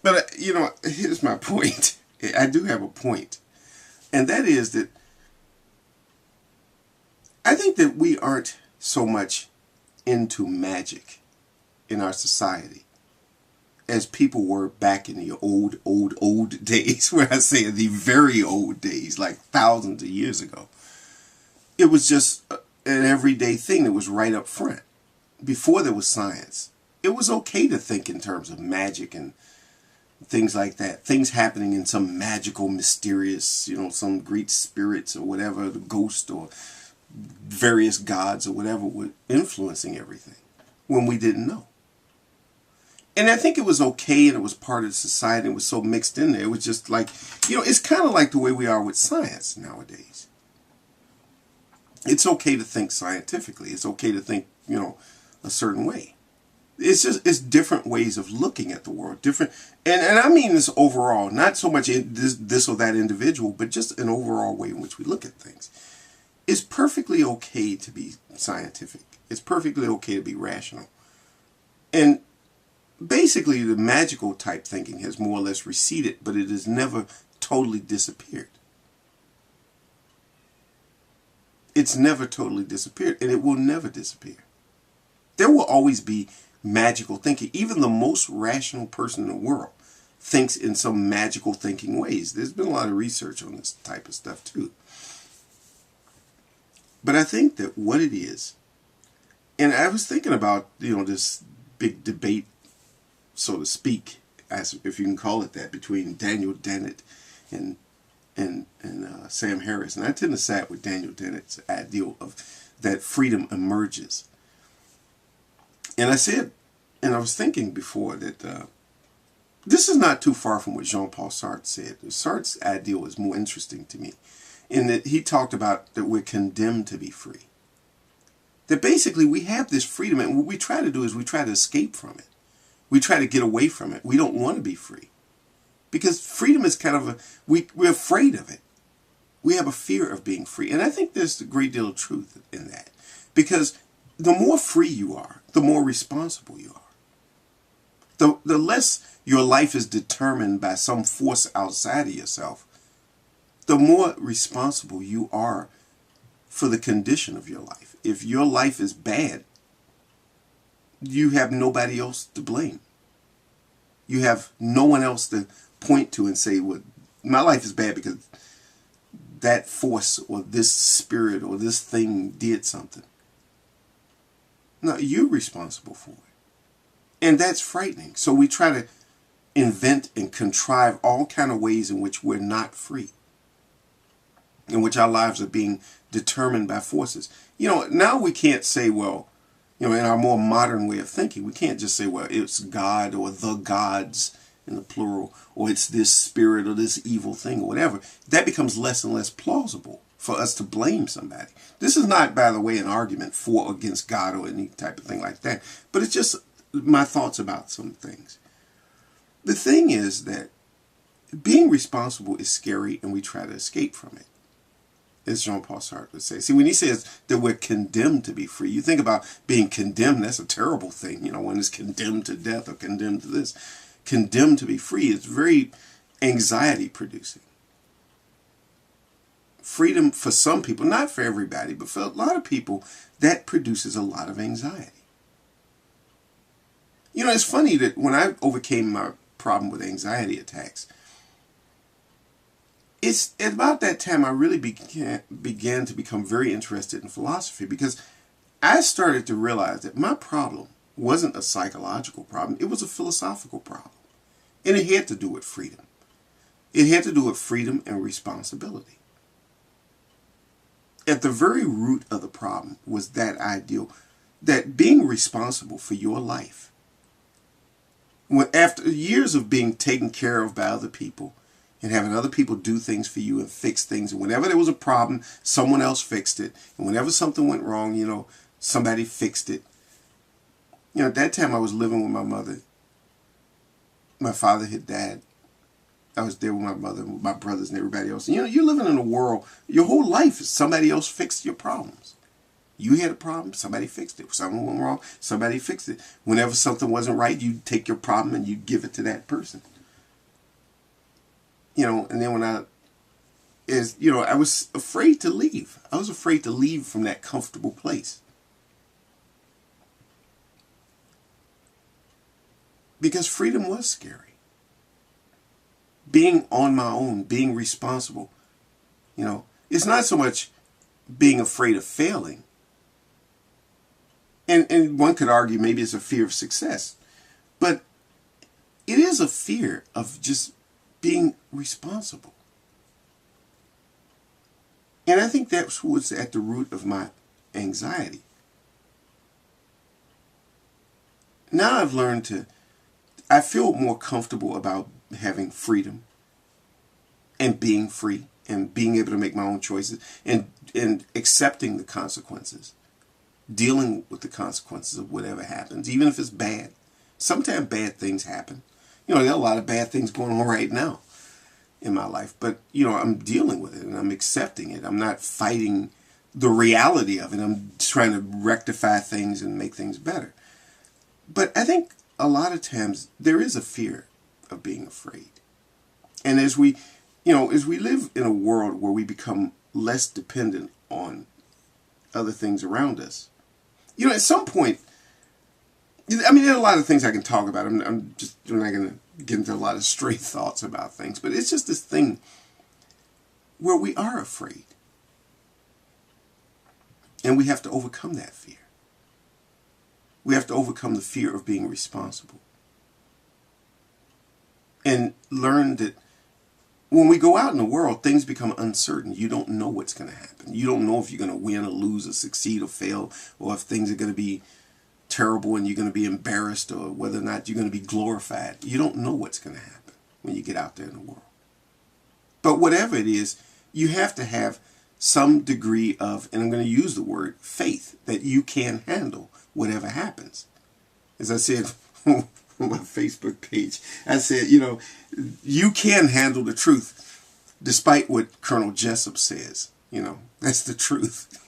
But, here's my point. I do have a point. And that is that I think that we aren't so much into magic in our society as people were back in the old days. When I say the very old days, like thousands of years ago. It was just an everyday thing that was right up front. Before there was science, it was okay to think in terms of magic and things like that. Things happening in some magical, mysterious, some great spirits or whatever, the ghost or various gods or whatever were influencing everything when we didn't know. And I think it was okay, and it was part of society. It was so mixed in there. It was just like, it's kind of like the way we are with science nowadays. It's okay to think scientifically. It's okay to think, a certain way. It's different ways of looking at the world. Different, and I mean this overall, not so much in this or that individual, but just an overall way in which we look at things. It's perfectly okay to be scientific. It's perfectly okay to be rational. And basically, the magical type thinking has more or less receded, but it has never totally disappeared. It's never totally disappeared, and it will never disappear. There will always be magical thinking. Even the most rational person in the world thinks in some magical thinking ways. There's been a lot of research on this type of stuff too. But I think that what it is, and I was thinking about, this big debate, so to speak, as if you can call it that, between Daniel Dennett and Sam Harris. And I tend to side with Daniel Dennett's ideal of that freedom emerges. And I said, and I was thinking before that this is not too far from what Jean-Paul Sartre said. Sartre's ideal is more interesting to me in that he talked about that we're condemned to be free. That basically we have this freedom, and what we try to do is we try to escape from it. We try to get away from it. We don't want to be free. Because freedom is kind of we're afraid of it. We have a fear of being free. And I think there's a great deal of truth in that. Because the more free you are, the more responsible you are. The less your life is determined by some force outside of yourself, the more responsible you are for the condition of your life. If your life is bad, you have nobody else to blame. You have no one else to point to and say, well, my life is bad because that force or this spirit or this thing did something. No, you're responsible for it. And that's frightening. So we try to invent and contrive all kind of ways in which we're not free, in which our lives are being determined by forces. Now we can't say, well, in our more modern way of thinking, we can't just say, well, it's God or the gods in the plural, or it's this spirit or this evil thing or whatever. That becomes less and less plausible for us to blame somebody. This is not, by the way, an argument for or against God or any type of thing like that, but it's just my thoughts about some things. The thing is that being responsible is scary, and we try to escape from it, as Jean-Paul Sartre would say. See, when he says that we're condemned to be free, you think about being condemned, that's a terrible thing. When it's condemned to death or condemned to this. Condemned to be free is very anxiety producing. Freedom for some people, not for everybody, but for a lot of people, that produces a lot of anxiety. It's funny that when I overcame my problem with anxiety attacks, it's at about that time I really began to become very interested in philosophy, because I started to realize that my problem wasn't a psychological problem. It was a philosophical problem. And it had to do with freedom. It had to do with freedom and responsibility. At the very root of the problem was that ideal, that being responsible for your life, after years of being taken care of by other people, and having other people do things for you and fix things. And whenever there was a problem, someone else fixed it. And whenever something went wrong, somebody fixed it. At that time I was living with my mother. My father had died. I was there with my mother, with my brothers and everybody else. And, you're living in a world, your whole life, somebody else fixed your problems. You had a problem, somebody fixed it. Something went wrong, somebody fixed it. Whenever something wasn't right, you'd take your problem and you'd give it to that person. And then I was afraid to leave. I was afraid to leave from that comfortable place. Because freedom was scary. Being on my own, being responsible, it's not so much being afraid of failing. And one could argue maybe it's a fear of success. But it is a fear of just being responsible. And I think that's what's at the root of my anxiety. Now I feel more comfortable about having freedom and being free and being able to make my own choices and accepting the consequences, dealing with the consequences of whatever happens, even if it's bad. Sometimes bad things happen. There are a lot of bad things going on right now in my life, but I'm dealing with it and I'm accepting it. I'm not fighting the reality of it. I'm trying to rectify things and make things better. But I think a lot of times there is a fear of being afraid. And as we live in a world where we become less dependent on other things around us, at some point, there are a lot of things I can talk about. I'm not going to get into a lot of stray thoughts about things, but it's just this thing where we are afraid. And we have to overcome that fear. We have to overcome the fear of being responsible. And learn that when we go out in the world, things become uncertain. You don't know what's going to happen. You don't know if you're going to win or lose or succeed or fail, or if things are going to be terrible and you're going to be embarrassed, or whether or not you're going to be glorified. You don't know what's going to happen when you get out there in the world. But whatever it is, you have to have some degree of, and I'm going to use the word, faith, that you can handle whatever happens. As I said on my Facebook page, I said, you can handle the truth despite what Colonel Jessup says. That's the truth.